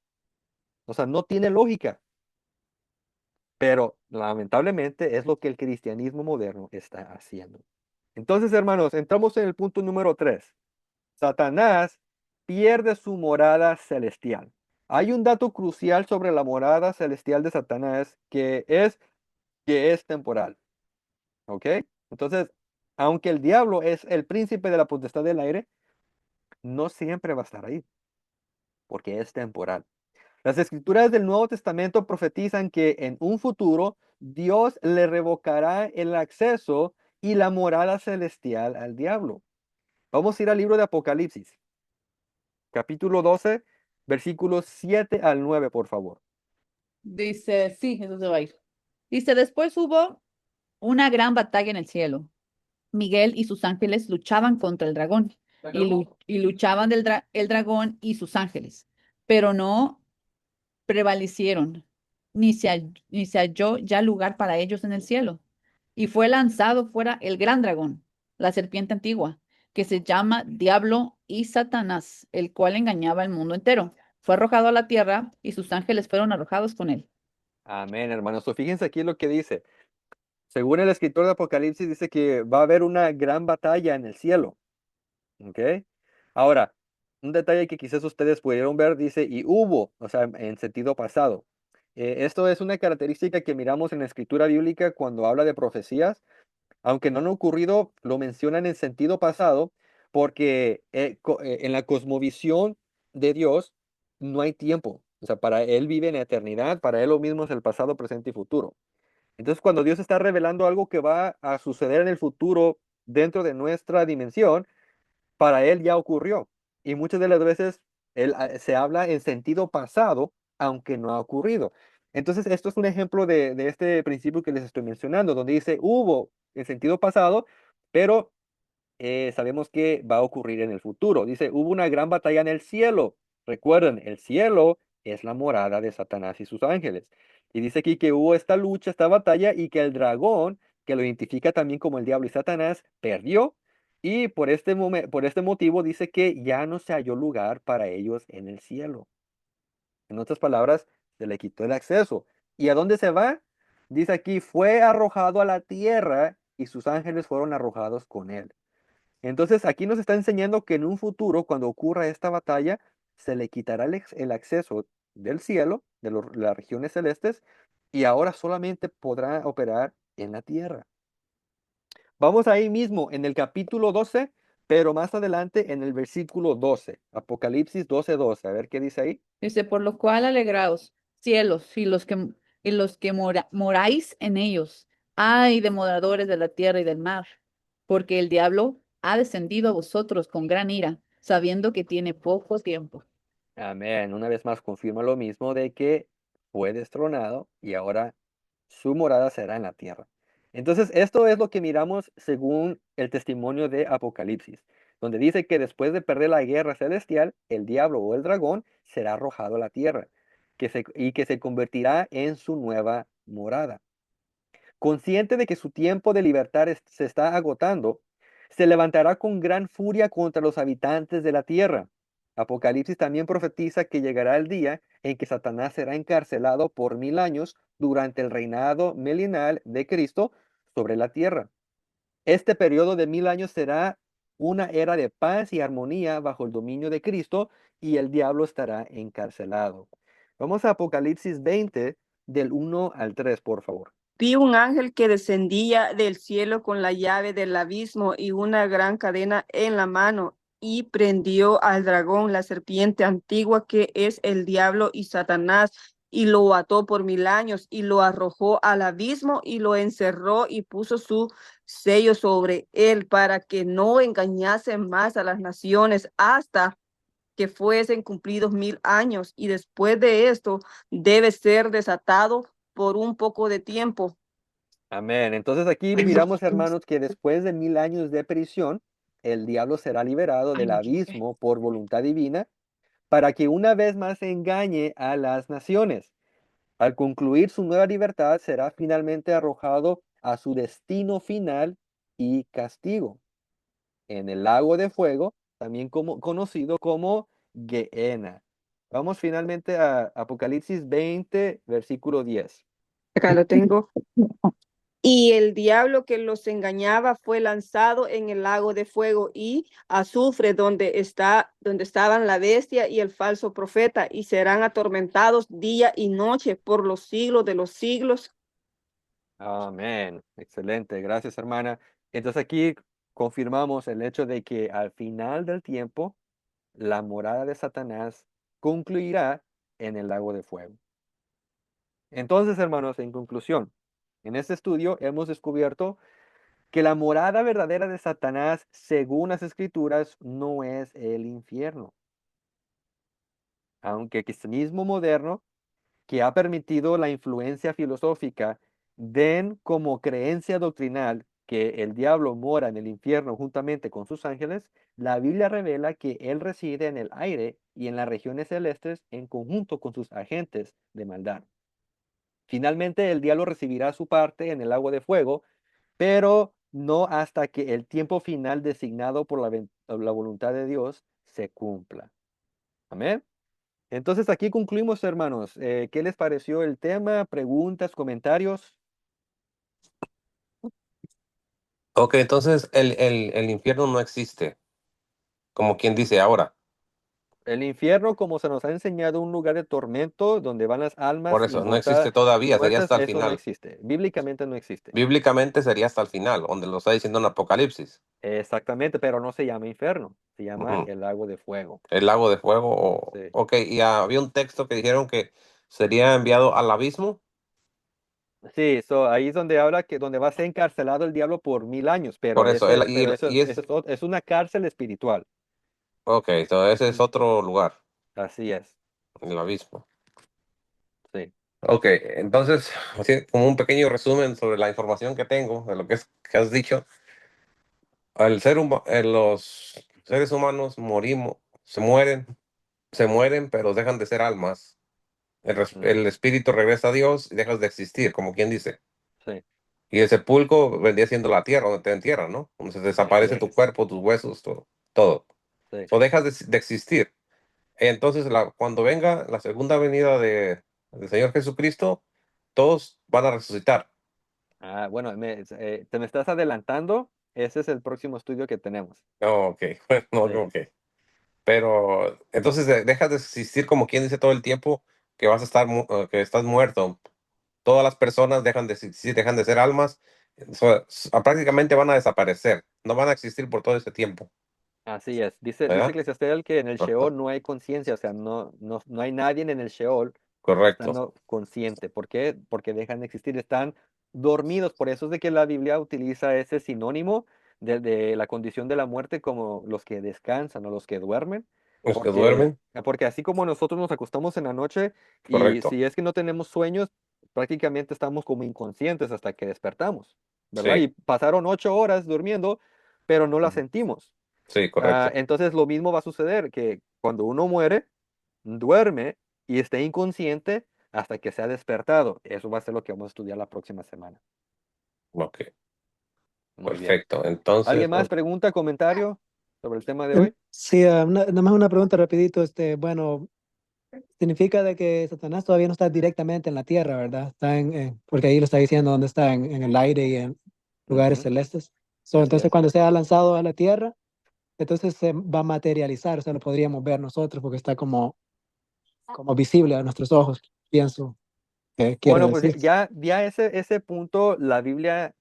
O sea, no tiene lógica, pero lamentablemente es lo que el cristianismo moderno está haciendo. Entonces, hermanos, entramos en el punto número 3. Satanás pierde su morada celestial. Hay un dato crucial sobre la morada celestial de Satanás que es temporal. ¿Ok? Entonces, aunque el diablo es el príncipe de la potestad del aire, no siempre va a estar ahí, porque es temporal. Las escrituras del Nuevo Testamento profetizan que en un futuro Dios le revocará el acceso y la morada celestial al diablo. Vamos a ir al libro de Apocalipsis, capítulo 12, versículos 7 al 9, por favor. Dice, sí, eso se va a ir. Dice, después hubo una gran batalla en el cielo. Miguel y sus ángeles luchaban contra el dragón y luchaban el dragón y sus ángeles, pero no prevalecieron, ni se halló ya lugar para ellos en el cielo. Y fue lanzado fuera el gran dragón, la serpiente antigua, que se llama Diablo y Satanás, el cual engañaba al mundo entero. Fue arrojado a la tierra y sus ángeles fueron arrojados con él. Amén, hermanos. So, fíjense aquí lo que dice. Según el escritor de Apocalipsis, dice que va a haber una gran batalla en el cielo. ¿Ok? Ahora, un detalle que quizás ustedes pudieron ver, dice, y hubo, o sea, en sentido pasado. Esto es una característica que miramos en la escritura bíblica cuando habla de profecías. Aunque no han ocurrido, lo mencionan en sentido pasado, porque en la cosmovisión de Dios no hay tiempo. O sea, para Él vive en eternidad, para Él lo mismo es el pasado, presente y futuro. Entonces, cuando Dios está revelando algo que va a suceder en el futuro dentro de nuestra dimensión, para él ya ocurrió. Y muchas de las veces se habla en sentido pasado, aunque no ha ocurrido. Entonces, esto es un ejemplo de este principio que les estoy mencionando, donde dice hubo en sentido pasado, pero sabemos que va a ocurrir en el futuro. Dice, hubo una gran batalla en el cielo. Recuerden, el cielo es la morada de Satanás y sus ángeles. Y dice aquí que hubo esta lucha, esta batalla, y que el dragón, que lo identifica también como el diablo y Satanás, perdió. Y por este motivo dice que ya no se halló lugar para ellos en el cielo. En otras palabras, se le quitó el acceso. ¿Y a dónde se va? Dice aquí, fue arrojado a la tierra y sus ángeles fueron arrojados con él. Entonces aquí nos está enseñando que en un futuro, cuando ocurra esta batalla, se le quitará el acceso del cielo, de las regiones celestes, y ahora solamente podrá operar en la tierra. Vamos ahí mismo en el capítulo 12, pero más adelante en el versículo 12, Apocalipsis 12:12. A ver qué dice ahí. Dice, por lo cual alegraos, cielos, y los que moráis en ellos. Ay de moradores de la tierra y del mar, porque el diablo ha descendido a vosotros con gran ira, sabiendo que tiene poco tiempo. Amén. Una vez más confirma lo mismo de que fue destronado y ahora su morada será en la tierra. Entonces, esto es lo que miramos según el testimonio de Apocalipsis, donde dice que después de perder la guerra celestial, el diablo o el dragón será arrojado a la tierra y que se convertirá en su nueva morada. Consciente de que su tiempo de libertad se está agotando, se levantará con gran furia contra los habitantes de la tierra. Apocalipsis también profetiza que llegará el día en que Satanás será encarcelado por 1000 años durante el reinado milenal de Cristo sobre la tierra. Este periodo de 1000 años será una era de paz y armonía bajo el dominio de Cristo y el diablo estará encarcelado. Vamos a Apocalipsis 20, del 1 al 3, por favor. Vi un ángel que descendía del cielo con la llave del abismo y una gran cadena en la mano, y prendió al dragón, la serpiente antigua, que es el diablo y Satanás, y lo ató por 1000 años, y lo arrojó al abismo, y lo encerró, y puso su sello sobre él, para que no engañase más a las naciones hasta que fuesen cumplidos 1000 años, y después de esto debe ser desatado por un poco de tiempo. Amén. Entonces aquí miramos, hermanos, que después de 1000 años de prisión, el diablo será liberado del abismo por voluntad divina para que una vez más engañe a las naciones. Al concluir su nueva libertad, será finalmente arrojado a su destino final y castigo en el lago de fuego, también conocido como Gehenna. Vamos finalmente a Apocalipsis 20, versículo 10. Acá lo tengo. Y el diablo que los engañaba fue lanzado en el lago de fuego y azufre, donde estaban la bestia y el falso profeta, y serán atormentados día y noche por los siglos de los siglos. Amén. Excelente. Gracias, hermana. Entonces aquí confirmamos el hecho de que al final del tiempo, la morada de Satanás concluirá en el lago de fuego. Entonces, hermanos, en conclusión, en este estudio hemos descubierto que la morada verdadera de Satanás, según las Escrituras, no es el infierno. Aunque el cristianismo moderno, que ha permitido la influencia filosófica, den como creencia doctrinal que el diablo mora en el infierno juntamente con sus ángeles, la Biblia revela que él reside en el aire y en las regiones celestes en conjunto con sus agentes de maldad. Finalmente, el diablo recibirá su parte en el lago de fuego, pero no hasta que el tiempo final designado por la voluntad de Dios se cumpla. Amén. Entonces aquí concluimos, hermanos. ¿Qué les pareció el tema? ¿Preguntas, comentarios? Ok, entonces el infierno no existe, como quien dice ahora. El infierno, como se nos ha enseñado, un lugar de tormento donde van las Por almas eso, no existe y todavía, sería muertas, hasta el eso no final. existe. Bíblicamente no existe. Bíblicamente sería hasta el final, donde lo está diciendo en Apocalipsis. Exactamente, pero no se llama infierno, se llama Ujú. el lago de fuego. El lago de fuego. Sí. Ok, y había un texto que dijeron que sería enviado al abismo. Sí, ahí es donde habla que donde va a ser encarcelado el diablo por 1000 años, Por eso, pero es una cárcel espiritual. ok, entonces ese es Mm. otro lugar, Así es, el abismo. sí. Ok, entonces, así como un pequeño resumen sobre la información que tengo de lo que has dicho. Los seres humanos morimos, se mueren, pero dejan de ser almas. Ujú, El espíritu regresa a Dios y dejas de existir, como quien dice. sí, Y el sepulcro vendría siendo la tierra, donde te entierran, ¿no? Donde se así desaparece es, tu cuerpo, tus huesos, todo. Todo. sí. O dejas de existir. Entonces, cuando venga la segunda venida del Señor Jesucristo, todos van a resucitar. Ah, bueno, te me estás adelantando. Ese es el próximo estudio que tenemos. Ok, bueno, Sí, ok. Pero entonces dejas de existir como quien dice todo el tiempo que vas a estar, que estás muerto. Todas las personas dejan de existir, dejan de ser almas, prácticamente van a desaparecer, no van a existir por todo ese tiempo, así es. Dice ¿verdad? Eclesiastés que en el Ajá. Sheol no hay conciencia, o sea, no hay nadie en el Sheol Correcto, estando consciente. ¿Por qué? Porque dejan de existir, están dormidos. Por eso es de que la Biblia utiliza ese sinónimo de la condición de la muerte como los que descansan o los que duermen. los que Porque, duermen, porque así como nosotros nos acostamos en la noche y correcto, si es que no tenemos sueños, prácticamente estamos como inconscientes hasta que despertamos, ¿verdad? sí, Y pasaron 8 horas durmiendo, pero no las sentimos. sí, correcto, Entonces lo mismo va a suceder, que cuando uno muere, duerme y esté inconsciente hasta que sea despertado. Eso va a ser lo que vamos a estudiar la próxima semana. ok, Muy bien. perfecto, entonces, ¿Alguien más pregunta, comentario sobre el tema de hoy? Sí, nada más una pregunta rapidito. Bueno, significa de que Satanás todavía no está directamente en la tierra, ¿verdad? Porque ahí lo está diciendo dónde está, en el aire y en lugares Ujú, celestes. así Entonces, es. cuando sea lanzado a la tierra, entonces se va a materializar, o sea, lo podríamos ver nosotros porque está como visible a nuestros ojos, pienso que quiere Bueno, pues decir. ya ese punto la Biblia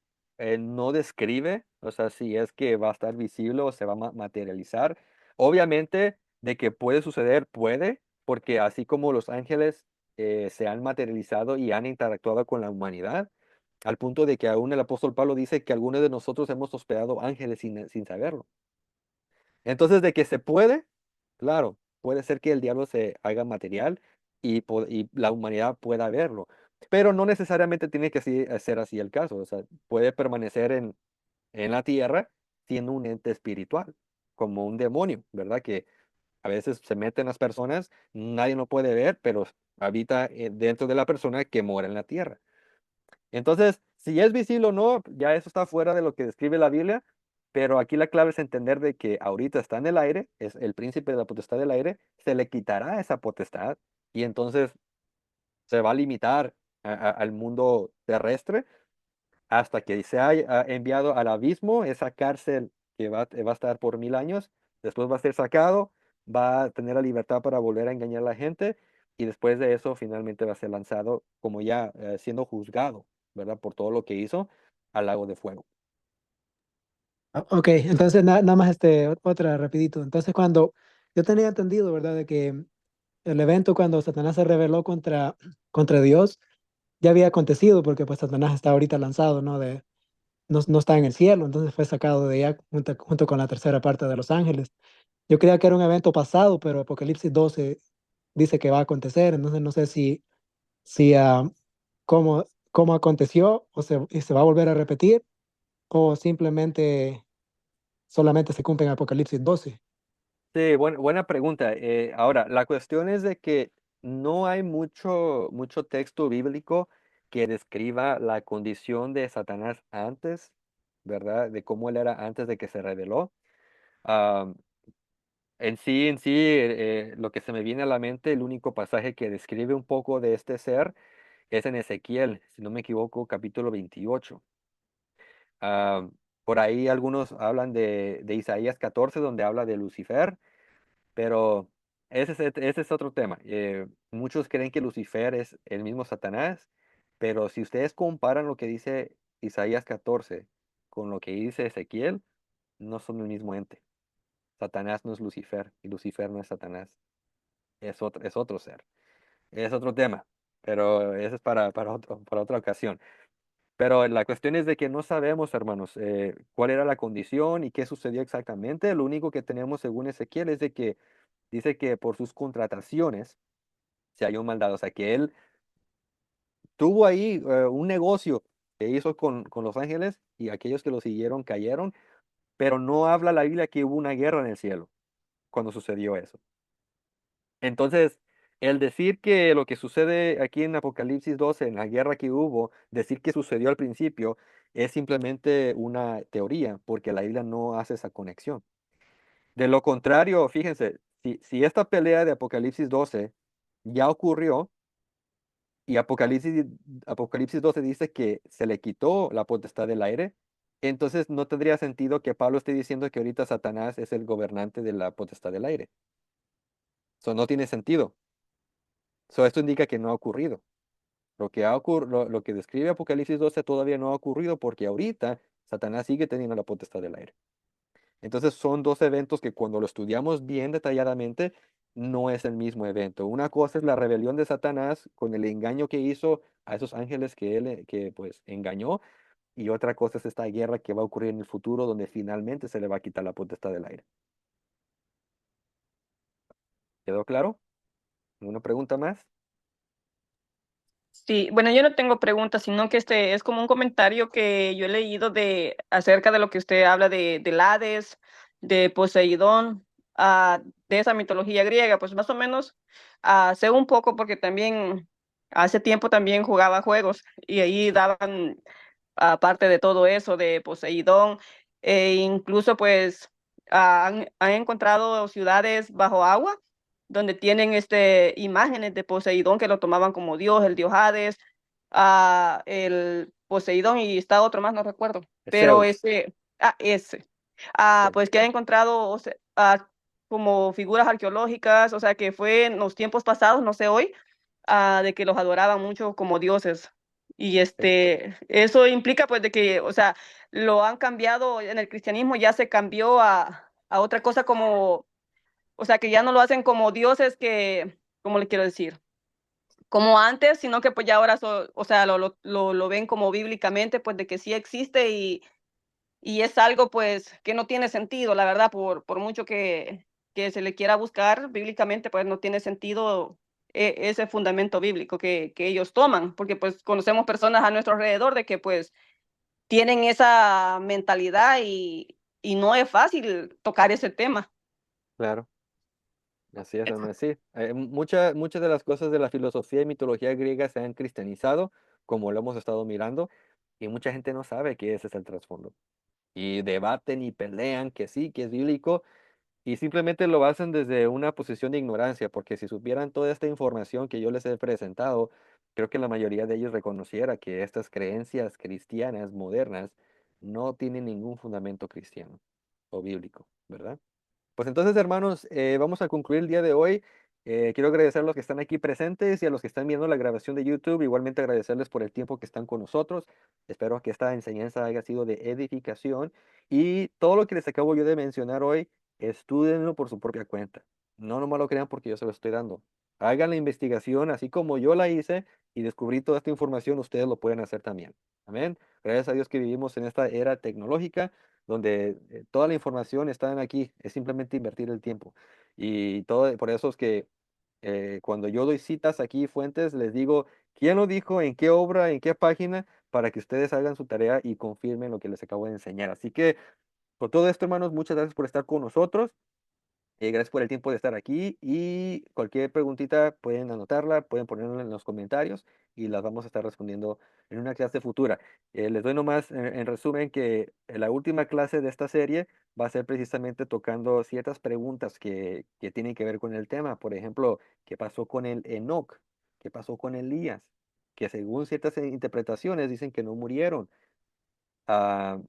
no describe, o sea, si es que va a estar visible o se va a materializar. Obviamente, de que puede suceder, puede, porque así como los ángeles se han materializado y han interactuado con la humanidad, al punto de que aún el apóstol Pablo dice que algunos de nosotros hemos hospedado ángeles sin saberlo. Entonces, de que se puede, claro, puede ser que el diablo se haga material y la humanidad pueda verlo, pero no necesariamente tiene que ser así el caso. O sea, puede permanecer en la tierra siendo un ente espiritual, como un demonio, ¿verdad? Que a veces se mete en las personas, nadie lo puede ver, pero habita dentro de la persona que mora en la tierra. Entonces, si es visible o no, ya eso está fuera de lo que describe la Biblia, pero aquí la clave es entender de que ahorita está en el aire, es el príncipe de la potestad del aire, se le quitará esa potestad y entonces se va a limitar al mundo terrestre hasta que sea enviado al abismo, esa cárcel que va a estar por 1000 años, después va a ser sacado, va a tener la libertad para volver a engañar a la gente y después de eso finalmente va a ser lanzado como ya siendo juzgado, ¿verdad? Por todo lo que hizo al lago de fuego. Ok, entonces nada más otra rapidito. Entonces cuando yo tenía entendido, ¿verdad? De que el evento cuando Satanás se rebeló contra Dios ya había acontecido porque pues Satanás está ahorita lanzado, ¿no? No está en el cielo, entonces fue sacado de allá junto con la tercera parte de los ángeles. Yo creía que era un evento pasado, pero Apocalipsis 12 dice que va a acontecer, entonces no sé si cómo, cómo aconteció y se va a volver a repetir o simplemente solamente se cumple en Apocalipsis 12. Sí, buena pregunta. Ahora, la cuestión es de que no hay mucho texto bíblico que describa la condición de Satanás antes, ¿verdad? De cómo él era antes de que se reveló. Ah, en sí, lo que se me viene a la mente, el único pasaje que describe un poco de este ser es en Ezequiel, si no me equivoco, capítulo 28. Ah, por ahí algunos hablan de Isaías 14, donde habla de Lucifer, pero ese es otro tema. Muchos creen que Lucifer es el mismo Satanás, pero si ustedes comparan lo que dice Isaías 14 con lo que dice Ezequiel, no son el mismo ente. Satanás no es Lucifer y Lucifer no es Satanás. Es otro ser. Es otro tema, pero eso es para otra ocasión. Pero la cuestión es de que no sabemos, hermanos, cuál era la condición y qué sucedió exactamente. Lo único que tenemos según Ezequiel es de que dice que por sus contrataciones se halló maldad. O sea, que él tuvo ahí un negocio que hizo con los ángeles y aquellos que lo siguieron cayeron, pero no habla la Biblia que hubo una guerra en el cielo cuando sucedió eso. Entonces, el decir que lo que sucede aquí en Apocalipsis 12, en la guerra que hubo, decir que sucedió al principio, es simplemente una teoría, porque la Biblia no hace esa conexión. De lo contrario, fíjense, si esta pelea de Apocalipsis 12 ya ocurrió y Apocalipsis 12 dice que se le quitó la potestad del aire, entonces no tendría sentido que Pablo esté diciendo que ahorita Satanás es el gobernante de la potestad del aire. Eso no tiene sentido. Esto indica que no ha ocurrido. Lo que describe Apocalipsis 12 todavía no ha ocurrido porque ahorita Satanás sigue teniendo la potestad del aire. Entonces son dos eventos que cuando lo estudiamos bien detalladamente no es el mismo evento. Una cosa es la rebelión de Satanás con el engaño que hizo a esos ángeles que él que pues engañó y otra cosa es esta guerra que va a ocurrir en el futuro donde finalmente se le va a quitar la potestad del aire. ¿Quedó claro? ¿Una pregunta más? Sí, bueno, yo no tengo preguntas, sino que este es como un comentario que yo he leído acerca de lo que usted habla del Hades, de Poseidón, de esa mitología griega, pues más o menos sé un poco porque también hace tiempo también jugaba juegos y ahí daban aparte de todo eso de Poseidón, e incluso pues han encontrado ciudades bajo agua donde tienen imágenes de Poseidón que lo tomaban como Dios, el dios Hades, el Poseidón y está otro más, no recuerdo, pero Zeus. ese. Sí, pues que ha encontrado, o sea, como figuras arqueológicas, o sea, que fue en los tiempos pasados, no sé hoy, de que los adoraban mucho como dioses. Y sí, eso implica pues de que, o sea, lo han cambiado en el cristianismo, ya se cambió a otra cosa como, o sea, que ya no lo hacen como dioses que, ¿cómo le quiero decir? Como antes, sino que pues ya ahora, o sea, lo ven como bíblicamente, pues de que sí existe y es algo pues que no tiene sentido, la verdad, por mucho que se le quiera buscar bíblicamente, pues no tiene sentido ese fundamento bíblico que ellos toman, porque pues conocemos personas a nuestro alrededor de que pues tienen esa mentalidad y no es fácil tocar ese tema. claro. Así es, hermano. Sí, muchas de las cosas de la filosofía y mitología griega se han cristianizado, como lo hemos estado mirando, y mucha gente no sabe que ese es el trasfondo. Y debaten y pelean que sí, que es bíblico, y simplemente lo hacen desde una posición de ignorancia, porque si supieran toda esta información que yo les he presentado, creo que la mayoría de ellos reconociera que estas creencias cristianas modernas no tienen ningún fundamento cristiano o bíblico, ¿verdad? Pues entonces, hermanos, vamos a concluir el día de hoy. Quiero agradecer a los que están aquí presentes y a los que están viendo la grabación de YouTube. Igualmente agradecerles por el tiempo que están con nosotros. Espero que esta enseñanza haya sido de edificación. Y todo lo que les acabo yo de mencionar hoy, estúdenlo por su propia cuenta. No nomás lo crean porque yo se lo estoy dando. Hagan la investigación así como yo la hice y descubrí toda esta información, ustedes lo pueden hacer también. Amén. Gracias a Dios que vivimos en esta era tecnológica donde toda la información está aquí, es simplemente invertir el tiempo. Y todo, por eso es que cuando yo doy citas aquí, fuentes, les digo quién lo dijo, en qué obra, en qué página, para que ustedes hagan su tarea y confirmen lo que les acabo de enseñar. Así que, por todo esto, hermanos, muchas gracias por estar con nosotros. Gracias por el tiempo de estar aquí y cualquier preguntita pueden anotarla, pueden ponerla en los comentarios y las vamos a estar respondiendo en una clase futura. Les doy nomás en resumen que la última clase de esta serie va a ser precisamente tocando ciertas preguntas que tienen que ver con el tema. Por ejemplo, ¿qué pasó con el Enoc? ¿Qué pasó con Elías? Que según ciertas interpretaciones dicen que no murieron. Ah,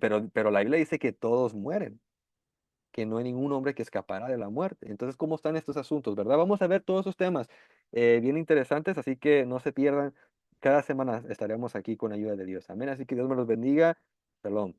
pero la Biblia dice que todos mueren, que no hay ningún hombre que escapará de la muerte. Entonces, ¿cómo están estos asuntos, verdad? Vamos a ver todos esos temas bien interesantes, así que no se pierdan. Cada semana estaremos aquí con ayuda de Dios. Amén. Así que Dios me los bendiga. Shalom.